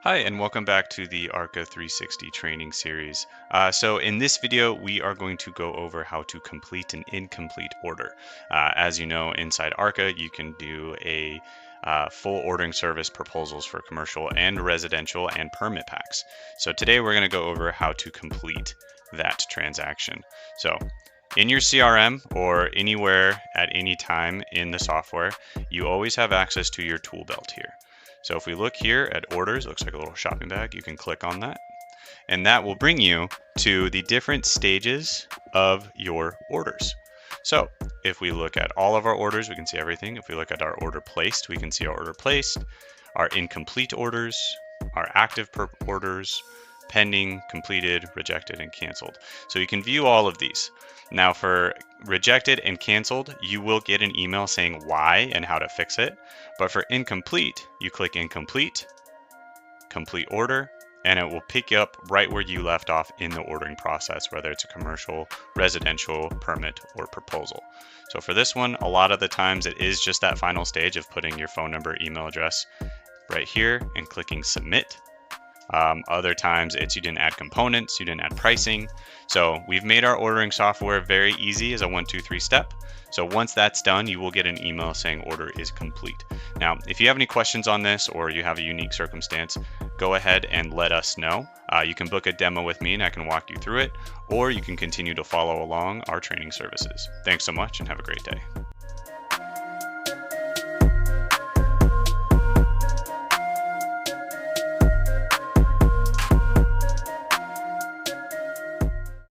Hi, and welcome back to the ARKA 360 training series. So in this video, we are going to go over how to complete an incomplete order. As you know, inside ARKA, you can do a full ordering service proposals for commercial and residential and permit packs. So today we're going to go over how to complete that transaction. So in your CRM or anywhere at any time in the software, you always have access to your tool belt here. So if we look here at orders, it looks like a little shopping bag. You can click on that, and that will bring you to the different stages of your orders. So if we look at all of our orders, we can see everything. If we look at our order placed, we can see our order placed, our incomplete orders, our active orders, pending, completed, rejected, and canceled. So you can view all of these. Now for rejected and canceled, you will get an email saying why and how to fix it. But for incomplete, you click incomplete, complete order, and it will pick you up right where you left off in the ordering process, whether it's a commercial, residential, permit, or proposal. So for this one, a lot of the times it is just that final stage of putting your phone number, email address right here and clicking submit. Other times it's you didn't add components, you didn't add pricing. So we've made our ordering software very easy as a 1, 2, 3 step. So once that's done, you will get an email saying order is complete. Now, if you have any questions on this or you have a unique circumstance, go ahead and let us know. You can book a demo with me and I can walk you through it, or you can continue to follow along our training services. Thanks so much and have a great day.